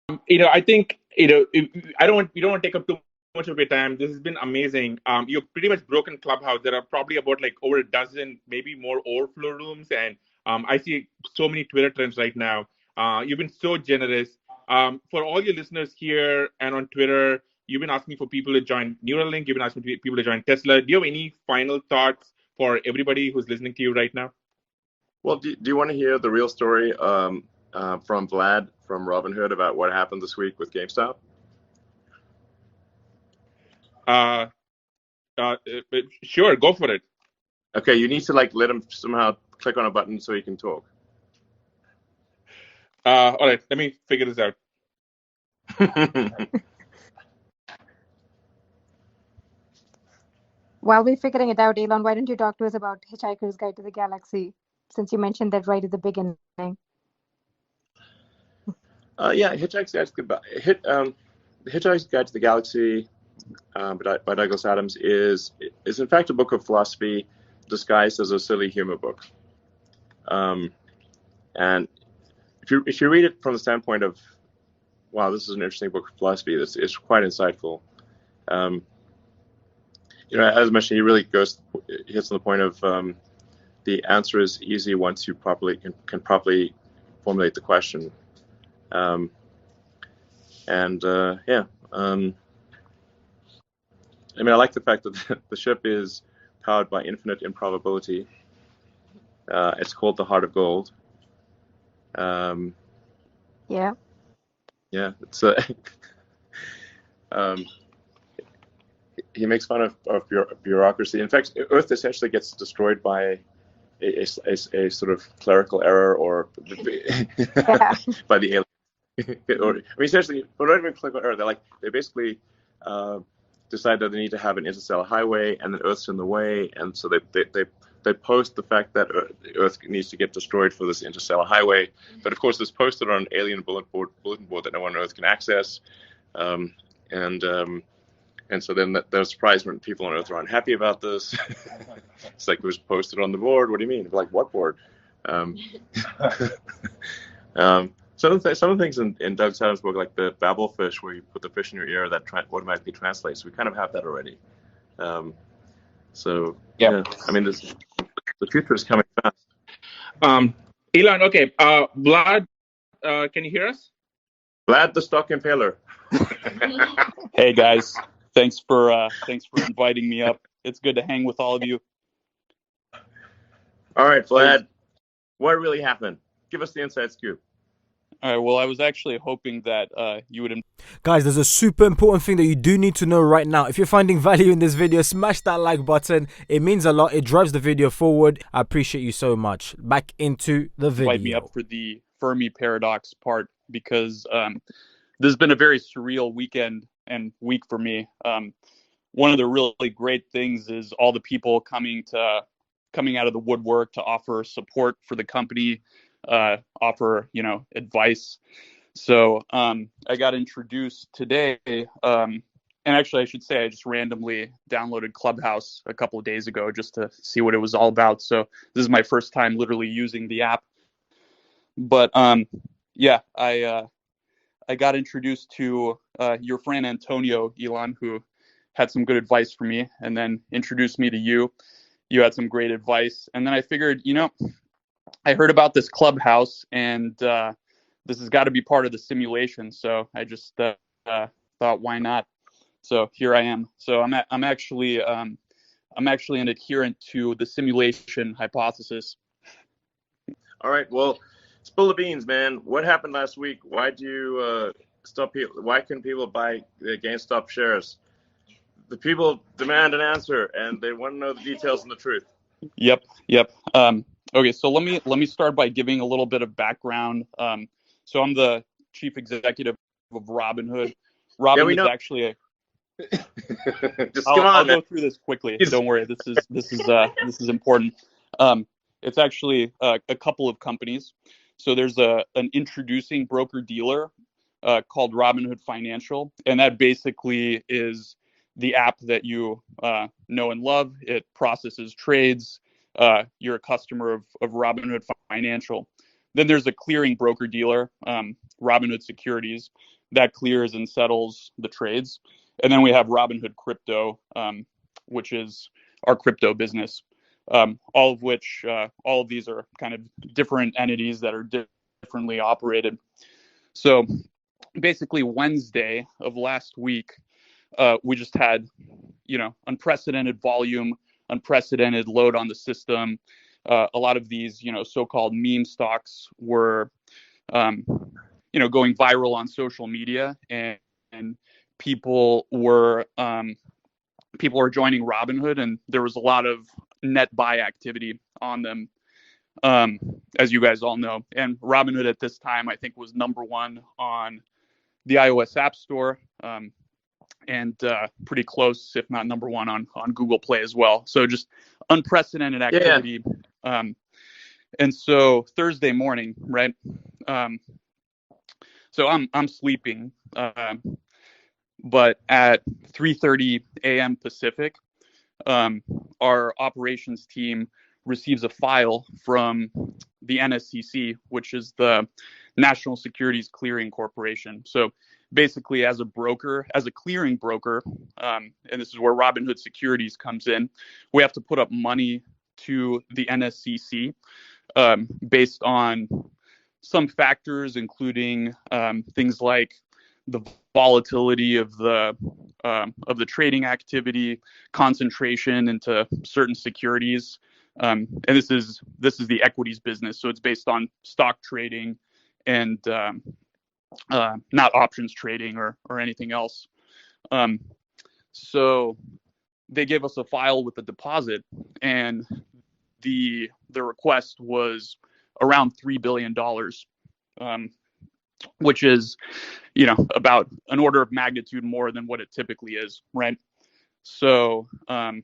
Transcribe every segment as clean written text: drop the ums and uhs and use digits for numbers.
I think, we don't want to take up too much of your time. This has been amazing. You've pretty much broken Clubhouse. There are probably about like over a dozen, maybe more overflow rooms. And I see so many Twitter trends right now. You've been so generous. For all your listeners here and on Twitter, you've been asking for people to join Neuralink. You've been asking people to join Tesla. Do you have any final thoughts for everybody who's listening to you right now? Well, do you want to hear the real story from Vlad from Robinhood about what happened this week with GameStop? Sure, go for it. Okay, you need to let him somehow click on a button so he can talk. All right, let me figure this out. While we're figuring it out, Elon, why don't you talk to us about Hitchhiker's Guide to the Galaxy, since you mentioned that right at the beginning? Yeah, Hitchhiker's Guide to the Galaxy by Douglas Adams is in fact a book of philosophy disguised as a silly humor book. And if you read it from the standpoint of, wow, this is an interesting book of philosophy, it's quite insightful. As mentioned, he really hits on the point of the answer is easy once you can properly formulate the question. I like the fact that the ship is powered by infinite improbability. It's called the Heart of Gold. Yeah. Yeah, it's he makes fun of bureaucracy. In fact, Earth essentially gets destroyed by a sort of clerical error or by the alien. Essentially, well, not even clerical error. They basically decide that they need to have an interstellar highway, and that Earth's in the way, and so they post the fact that Earth needs to get destroyed for this interstellar highway. But of course, it's posted on an alien bulletin board that no one on Earth can access, and so then they're surprised when people on Earth are unhappy about this. It's like, it was posted on the board. What do you mean? Like, what board? Some of the things in Doug Adams' book, like the Babel fish, where you put the fish in your ear, that automatically translates. We kind of have that already. The future is coming fast. Elon, okay. Vlad, can you hear us? Vlad the Stock Impaler. Hey guys, thanks for inviting me up. It's good to hang with all of you. All right, Vlad, what really happened? Give us the inside scoop. All right, well, I was actually hoping that you would... Guys, there's a super important thing that you do need to know right now. If you're finding value in this video, smash that like button. It means a lot. It drives the video forward. I appreciate you so much. Back into the video. Invite me up for the Fermi paradox part, because this has been a very surreal weekend and week for me. One of the really great things is all the people coming out of the woodwork to offer support for the company, offer advice. So I got introduced today, and actually I should say I just randomly downloaded Clubhouse a couple of days ago just to see what it was all about. So this is my first time literally using the app. But yeah, I got introduced to your friend Antonio, Elon, who had some good advice for me, and then introduced me to you. You had some great advice, and then I figured, I heard about this Clubhouse, and this has got to be part of the simulation. So I just thought, why not? So here I am. So I'm actually an adherent to the simulation hypothesis. All right. Well, spill the beans, man. What happened last week? Why do you stop people? Why couldn't people buy the GameStop shares? The people demand an answer, and they want to know the details and the truth. Yep. Okay, so let me start by giving a little bit of background. So I'm the chief executive of Robinhood. Robinhood is actually a. I'll go through this quickly. Don't worry. This is important. It's actually a couple of companies. So there's an introducing broker dealer called Robinhood Financial, and that basically is the app that you know and love. It processes trades. You're a customer of Robinhood Financial. Then there's a clearing broker dealer, Robinhood Securities. that clears and settles the trades. And then we have Robinhood Crypto, which is our crypto business. All of these are kind of different entities that are differently operated. So basically Wednesday of last week, we just had, unprecedented volume, unprecedented load on the system. A lot of these, so-called meme stocks were, going viral on social media, and people were joining Robinhood, and there was a lot of net buy activity on them, as you guys all know. And Robinhood at this time, I think, was number one on the iOS App Store, and pretty close, if not number one, on Google Play as well. So just unprecedented activity. Yeah. And so Thursday morning, right? So I'm sleeping, but at 3:30 a.m. Pacific, our operations team receives a file from the NSCC, which is the National Securities Clearing Corporation. So basically, as a clearing broker, and this is where Robinhood Securities comes in, we have to put up money to the NSCC based on some factors, including things like the volatility of the trading activity, concentration into certain securities, and this is the equities business. So it's based on stock trading and not options trading or anything else. So they gave us a file with the deposit, and the request was around $3 billion, which is, about an order of magnitude more than what it typically is, right? So, why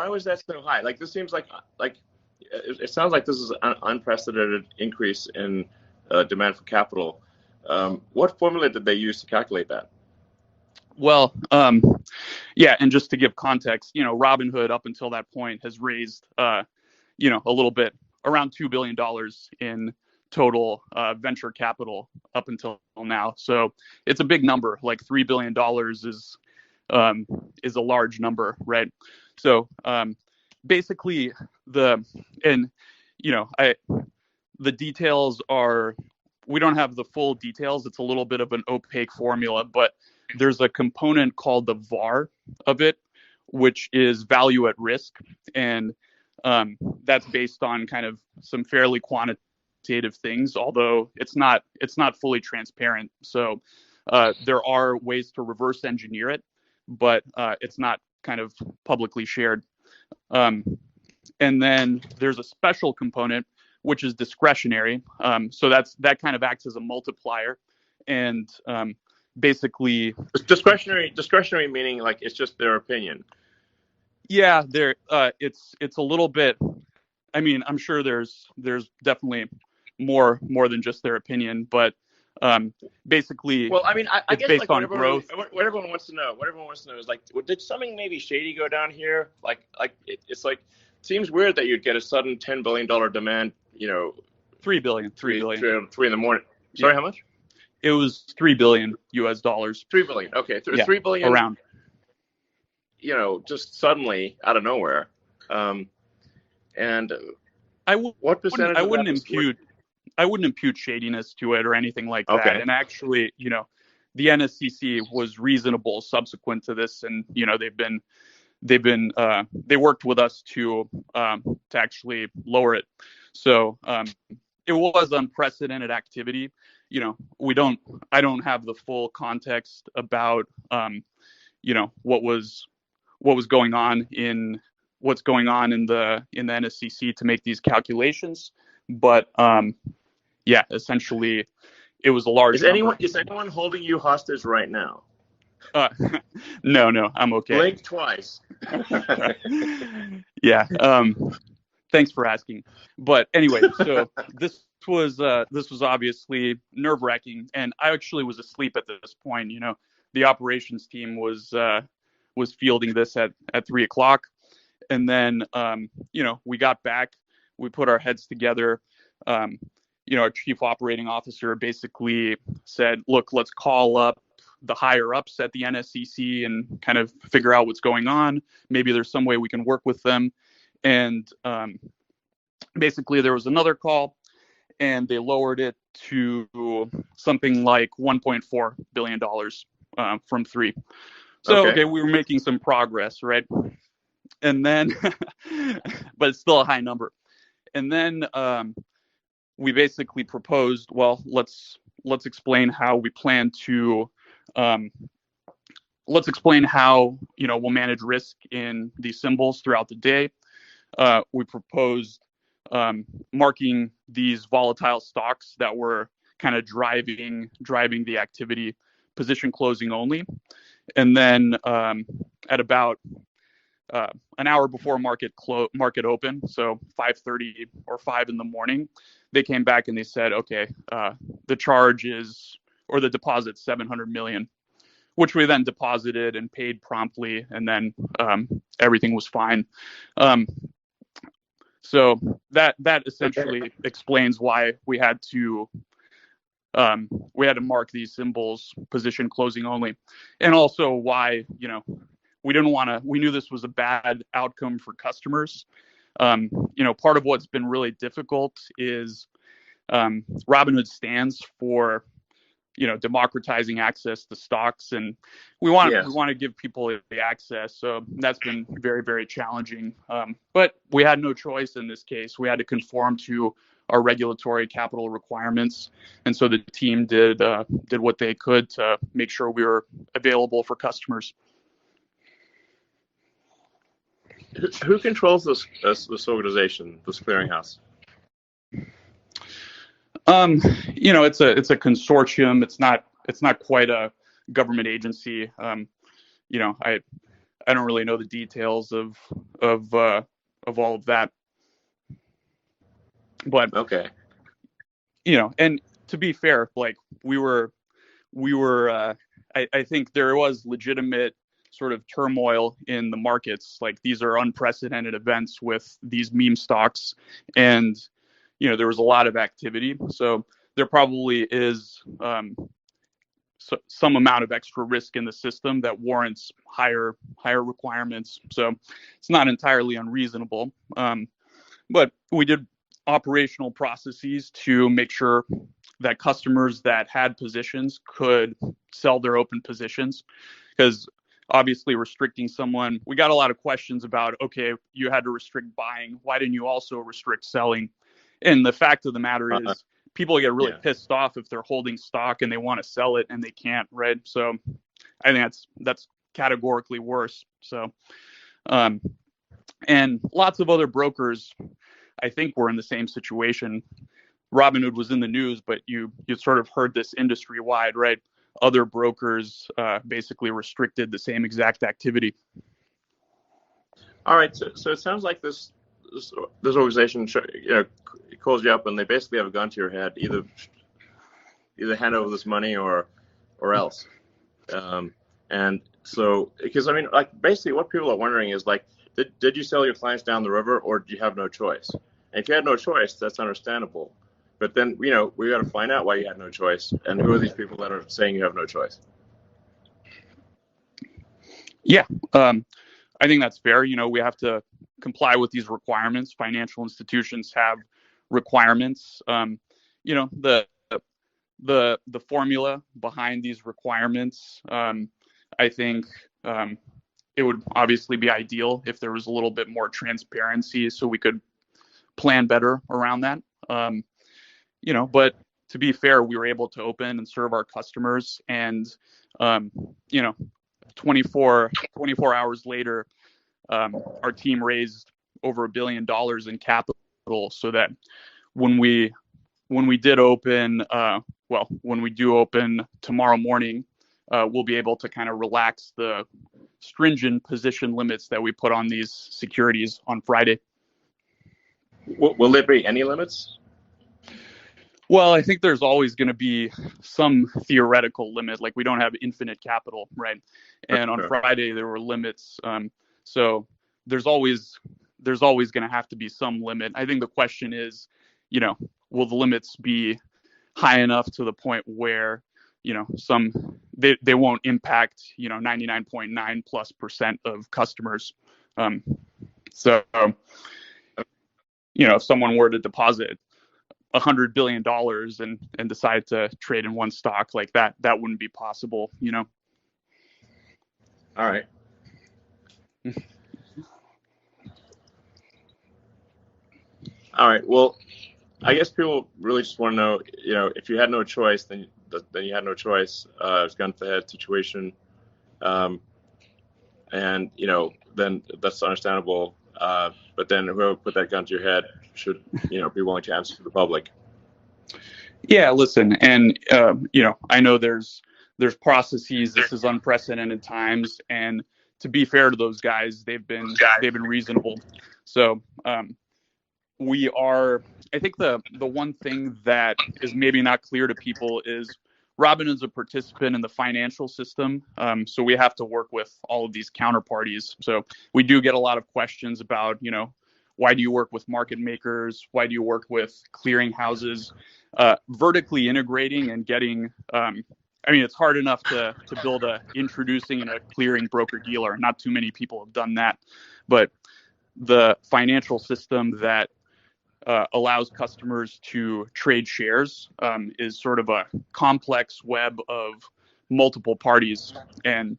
was that so high? Like, this seems like it sounds like this is an unprecedented increase in demand for capital. What formula did they use to calculate that? Well, yeah, and just to give context, Robinhood up until that point has raised, a little bit, around $2 billion in total venture capital up until now. So it's a big number. Like $3 billion is a large number, right? So basically the details are, we don't have the full details. It's a little bit of an opaque formula, but there's a component called the VAR of it, which is value at risk. And that's based on kind of some fairly quantitative things, although it's not fully transparent. So there are ways to reverse engineer it, but it's not kind of publicly shared. And then there's a special component, which is discretionary. So that kind of acts as a multiplier. And basically, discretionary meaning like it's just their opinion. Yeah, it's a little bit. I mean, I'm sure there's definitely more than just their opinion, but basically, well, I mean, I guess based like on growth. What everyone wants to know is like, did something maybe shady go down here? It's like, it seems weird that you'd get a sudden $10 billion demand. $3 billion. 3 in the morning. Sorry, Yeah. How much? It was $3 billion US dollars. $3 billion. Okay, Yeah, $3 billion around. Just suddenly out of nowhere. And what percentage? I wouldn't impute shadiness to it or anything like that. Okay. And actually, the NSCC was reasonable subsequent to this, and they worked with us to actually lower it. So it was unprecedented activity. I don't have the full context about what's going on in the NSCC to make these calculations, but yeah, essentially it was a large number. Is anyone holding you hostage right now? No, I'm okay. Blink twice. Yeah. Thanks for asking. But anyway, so this was obviously nerve-wracking, and I actually was asleep at this point. The operations team was fielding this at 3:00, and then we got back, we put our heads together, our chief operating officer basically said, look, let's call up the higher ups at the NSCC and kind of figure out what's going on. Maybe there's some way we can work with them. And basically there was another call, and they lowered it to something like $1.4 billion from $3 billion. So, okay, we were making some progress, right? And then, but it's still a high number. And then we basically proposed, well, let's explain how we plan to, let's explain how, we'll manage risk in these symbols throughout the day. We proposed marking these volatile stocks that were kind of driving the activity, position closing only. And then at about an hour before market open, so 5:30 or 5 in the morning, they came back and they said, okay, the charge is, or the deposit, $700 million, which we then deposited and paid promptly, and then everything was fine. So that essentially explains why we had to mark these symbols position closing only, and also why we knew this was a bad outcome for customers. Part of what's been really difficult is Robinhood stands for democratizing access to stocks, and we want to give people the access. So that's been very, very challenging. But we had no choice in this case. We had to conform to our regulatory capital requirements, and so the team did what they could to make sure we were available for customers. Who controls this organization, this clearinghouse? It's a consortium. It's not quite a government agency. I don't really know the details of all of that. But okay. And to be fair, like we were I think there was legitimate sort of turmoil in the markets. Like, these are unprecedented events with these meme stocks, and there was a lot of activity. So there probably is some amount of extra risk in the system that warrants higher requirements. So it's not entirely unreasonable. But we did operational processes to make sure that customers that had positions could sell their open positions, because obviously restricting someone, we got a lot of questions about, okay, you had to restrict buying, why didn't you also restrict selling? And the fact of the matter is, people get really pissed off if they're holding stock and they want to sell it and they can't, right? So I think that's categorically worse. So and lots of other brokers, I think, were in the same situation. Robinhood was in the news, but you sort of heard this industry wide, right? Other brokers basically restricted the same exact activity. All right, so it sounds like this organization calls you up and they basically have a gun to your head, either hand over this money or else. And so, because basically what people are wondering is, like, did you sell your clients down the river, or do you have no choice? And if you had no choice, that's understandable. But then, we got to find out why you had no choice, and who are these people that are saying you have no choice? Yeah, I think that's fair. We have to comply with these requirements. Financial institutions have requirements. The formula behind these requirements, I think it would obviously be ideal if there was a little bit more transparency so we could plan better around that. But to be fair, we were able to open and serve our customers, and 24 hours later, our team raised over $1 billion in capital, so that when we did open, when we do open tomorrow morning, we'll be able to kind of relax the stringent position limits that we put on these securities on Friday. Will there be any limits? Well, I think there's always going to be some theoretical limit. Like, we don't have infinite capital, right? And on Friday there were limits. So there's always going to have to be some limit. I think the question is, will the limits be high enough to the point where, they won't impact, 99.9+% of customers. So, if someone were to deposit $100 billion and decide to trade in one stock like that, that wouldn't be possible, All right. All right. Well, I guess people really just want to know, if you had no choice, then you had no choice. It's gun to the head situation, and then that's understandable. But then whoever put that gun to your head should, be willing to answer to the public. Yeah, listen, and I know there's processes. This is unprecedented times, and to be fair to those guys, they've been reasonable. So we are. I think the one thing that is maybe not clear to people is Robinhood's a participant in the financial system, so we have to work with all of these counterparties. So we do get a lot of questions about, why do you work with market makers? Why do you work with clearing houses? Vertically integrating and getting, it's hard enough to build introducing a clearing broker dealer. Not too many people have done that, but the financial system that allows customers to trade shares is sort of a complex web of multiple parties, and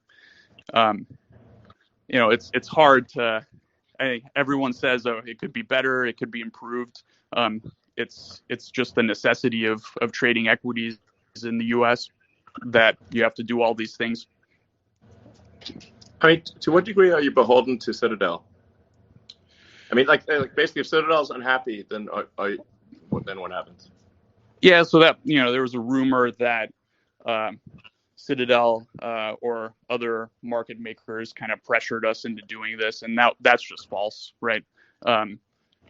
it's hard to. I think everyone says, oh, it could be better, it could be improved. It's just the necessity of trading equities in the U.S. that you have to do all these things. To what degree are you beholden to Citadel? Like basically, if Citadel's unhappy, then then what happens? Yeah, so that there was a rumor that Citadel or other market makers kind of pressured us into doing this, and that's just false, right?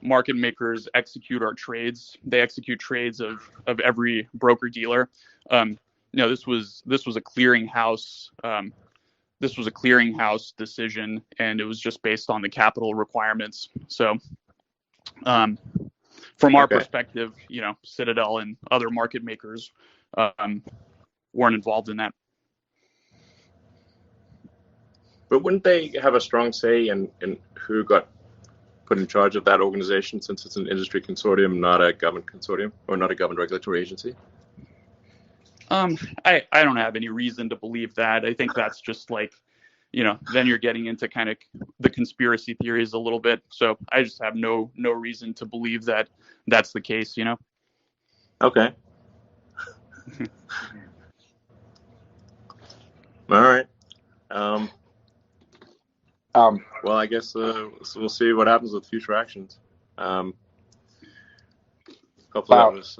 Market makers execute our trades. They execute trades of every broker dealer. This was a clearinghouse. This was a clearinghouse decision, and it was just based on the capital requirements. So, from our perspective, Citadel and other market makers weren't involved in that. But wouldn't they have a strong say in who got put in charge of that organization, since it's an industry consortium, not a government consortium, or not a government regulatory agency? I don't have any reason to believe that. I think that's just like, then you're getting into kind of the conspiracy theories a little bit. So I just have no reason to believe that that's the case, Okay. All right. Well, I guess we'll see what happens with future actions. Hopefully that was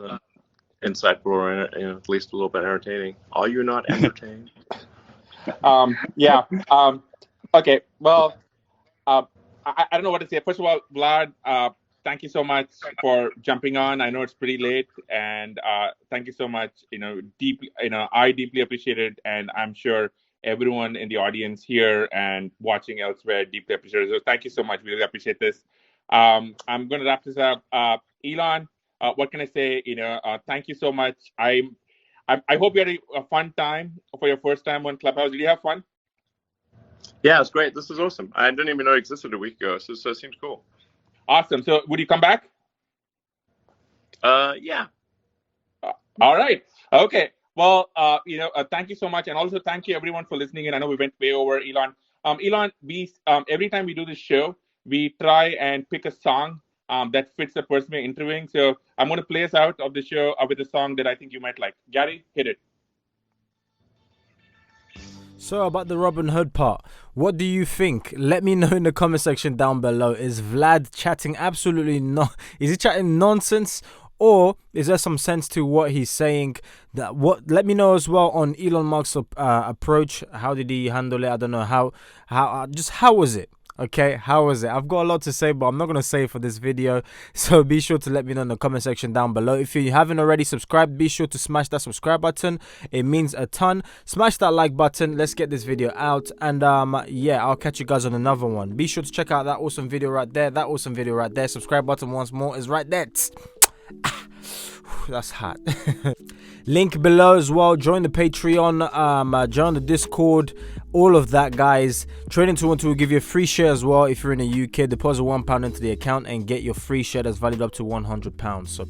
insightful, or at least a little bit entertaining. Are you not entertained? Yeah. Okay. Well, I don't know what to say. First of all, Vlad, thank you so much for jumping on. I know it's pretty late, and thank you so much. Deeply, I deeply appreciate it, and I'm sure everyone in the audience here and watching elsewhere deeply appreciate it. So thank you so much. We really appreciate this. I'm going to wrap this up. Elon, what can I say? Thank you so much. I hope you had a fun time for your first time on Clubhouse. Did you have fun? Yeah, it's great. This is awesome. I didn't even know it existed a week ago, so it seems cool. Awesome. So would you come back? Yeah. All right. Okay. Well, thank you so much. And also thank you everyone for listening in. I know we went way over, Elon. Elon, we every time we do this show, we try and pick a song that fits the person we're interviewing. So I'm going to play us out of the show with a song that I think you might like. Gary, hit it. So about the Robinhood part, what do you think? Let me know in the comment section down below. Is Vlad chatting is he chatting nonsense, or is there some sense to what he's saying? Let me know as well on Elon Musk's approach. How did he handle it? I don't know how was it? Okay, how was it? I've got a lot to say, but I'm not going to say it for this video. So be sure to let me know in the comment section down below. If you haven't already subscribed, be sure to smash that subscribe button. It means a ton. Smash that like button. Let's get this video out. And yeah, I'll catch you guys on another one. Be sure to check out that awesome video right there. That awesome video right there. Subscribe button once more is right there. That's hot. Link below as well. Join the Patreon, join the Discord, all of that, guys. Trading212 will give you a free share as well if you're in the UK. Deposit £1 into the account and get your free share that's valued up to £100. So